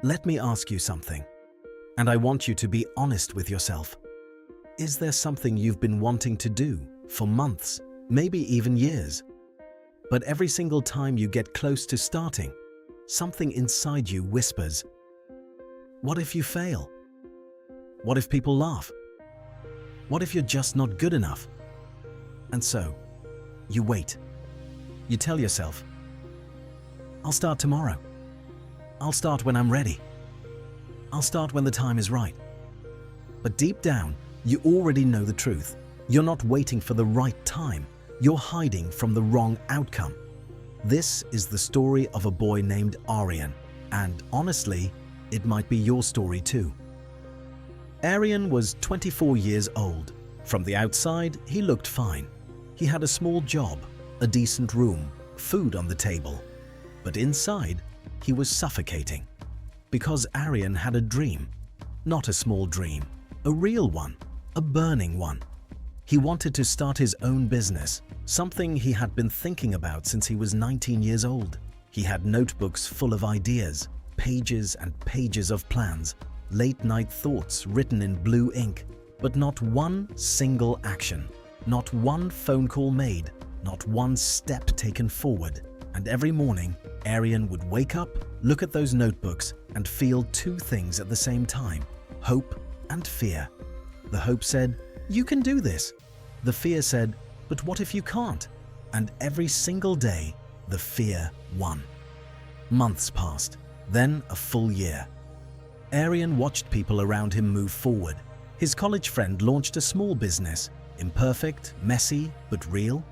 Let me ask you something, and I want you to be honest with yourself. Is there something you've been wanting to do for months, maybe even years? But every single time you get close to starting, something inside you whispers, what if you fail? What if people laugh? What if you're just not good enough? And so, you wait. You tell yourself, I'll start tomorrow. I'll start when I'm ready. I'll start when the time is right. But deep down, you already know the truth. You're not waiting for the right time. You're hiding from the wrong outcome. This is the story of a boy named Aryan, and honestly, it might be your story too. Aryan was 24 years old. From the outside, he looked fine. He had a small job, a decent room, food on the table. But inside, he was suffocating. Because Aryan had a dream. Not a small dream, a real one, a burning one. He wanted to start his own business, something he had been thinking about since he was 19 years old. He had notebooks full of ideas, pages and pages of plans, late-night thoughts written in blue ink, but not one single action, not one phone call made, not one step taken forward. And every morning, Aryan would wake up, look at those notebooks, and feel two things at the same time: hope and fear. The hope said, you can do this. The fear said, but what if you can't? And every single day, the fear won. Months passed, then a full year. Aryan watched people around him move forward. His college friend launched a small business, imperfect, messy, but real.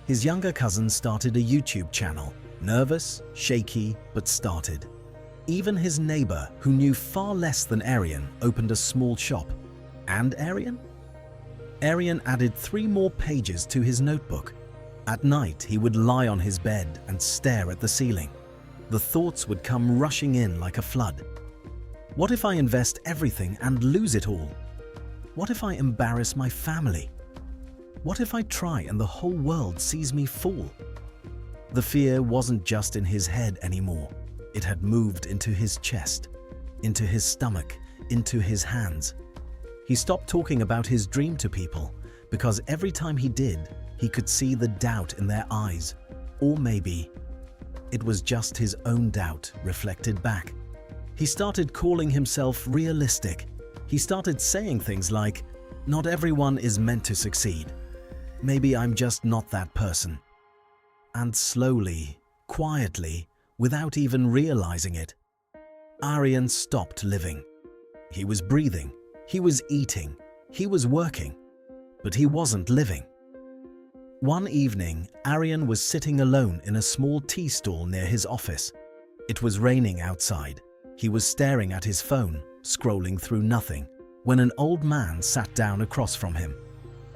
His younger cousin started a YouTube channel, nervous, shaky, but started. Even his neighbor, who knew far less than Aryan, opened a small shop. And Aryan? Aryan added 3 more pages to his notebook. At night, he would lie on his bed and stare at the ceiling. The thoughts would come rushing in like a flood. What if I invest everything and lose it all? What if I embarrass my family? What if I try and the whole world sees me fall? The fear wasn't just in his head anymore. It had moved into his chest, into his stomach, into his hands. He stopped talking about his dream to people because every time he did, he could see the doubt in their eyes. Or maybe it was just his own doubt reflected back. He started calling himself realistic. He started saying things like, not everyone is meant to succeed. Maybe I'm just not that person. And slowly, quietly, without even realizing it, Aryan stopped living. He was breathing, he was eating, he was working, but he wasn't living. One evening, Aryan was sitting alone in a small tea stall near his office. It was raining outside. He was staring at his phone, scrolling through nothing, when an old man sat down across from him.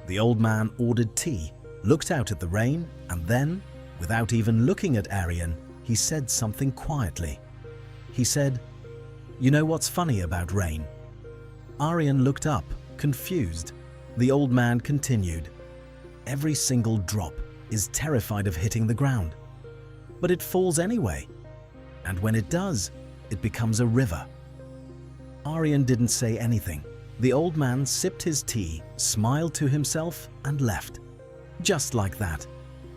The old man ordered tea, looked out at the rain, and then, without even looking at Aryan, he said something quietly. He said, "You know what's funny about rain?" Aryan looked up, confused. The old man continued, "Every single drop is terrified of hitting the ground. But it falls anyway. And when it does, it becomes a river." Aryan didn't say anything. The old man sipped his tea, smiled to himself, and left. Just like that.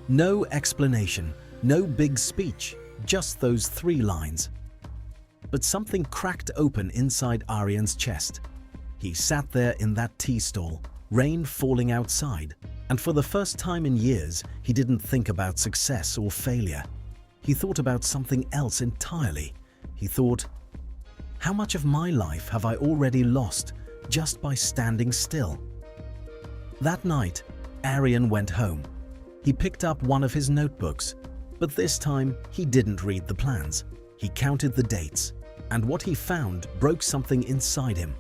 No explanation, no big speech, just those 3 lines. But something cracked open inside Aryan's chest. He sat there in that tea stall, rain falling outside, and for the first time in years, he didn't think about success or failure. He thought about something else entirely. He thought, how much of my life have I already lost just by standing still? That night, Aryan went home. He picked up one of his notebooks, but this time he didn't read the plans. He counted the dates, and what he found broke something inside him.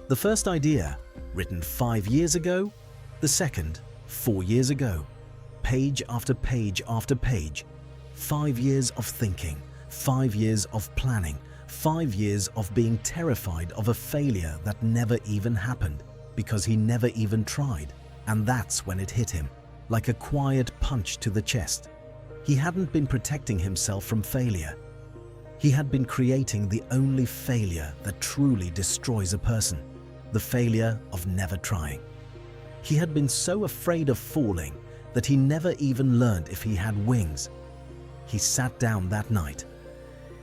The first idea, written 5 years ago. The second, 4 years ago. Page after page after page. 5 years of thinking, 5 years of planning, 5 years of being terrified of a failure that never even happened because he never even tried. And that's when it hit him, like a quiet punch to the chest. He hadn't been protecting himself from failure. He had been creating the only failure that truly destroys a person, the failure of never trying. He had been so afraid of falling that he never even learned if he had wings. He sat down that night,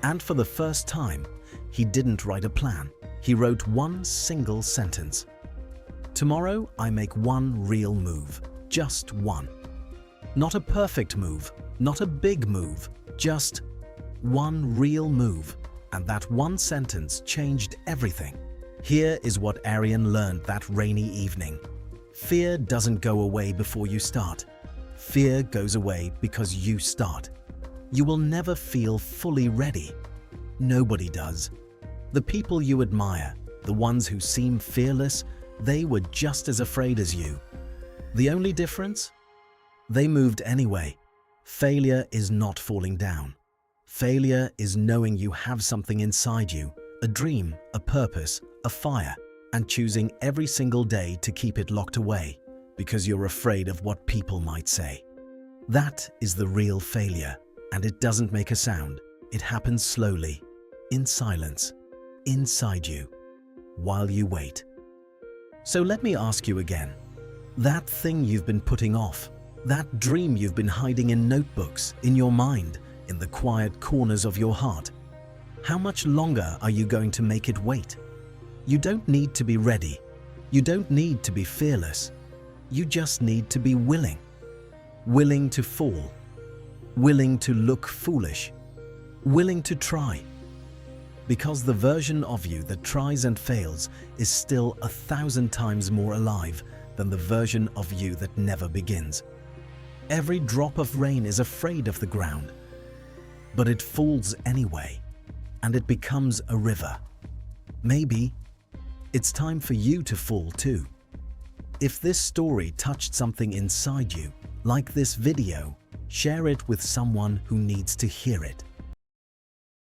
and for the first time, he didn't write a plan. He wrote one single sentence. Tomorrow, I make one real move, just one. Not a perfect move, not a big move, just one real move. And that one sentence changed everything. Here is what Aryan learned that rainy evening. Fear doesn't go away before you start. Fear goes away because you start. You will never feel fully ready. Nobody does. The people you admire, the ones who seem fearless, they were just as afraid as you. The only difference? They moved anyway. Failure is not falling down. Failure is knowing you have something inside you, a dream, a purpose, a fire, and choosing every single day to keep it locked away because you're afraid of what people might say. That is the real failure, and it doesn't make a sound. It happens slowly, in silence, inside you, while you wait. So let me ask you again, that thing you've been putting off, that dream you've been hiding in notebooks, in your mind, in the quiet corners of your heart, how much longer are you going to make it wait? You don't need to be ready. You don't need to be fearless. You just need to be willing. Willing to fall. Willing to look foolish. Willing to try. Because the version of you that tries and fails is still 1,000 times more alive than the version of you that never begins. Every drop of rain is afraid of the ground, but it falls anyway, and it becomes a river. Maybe it's time for you to fall too. If this story touched something inside you, like this video, share it with someone who needs to hear it.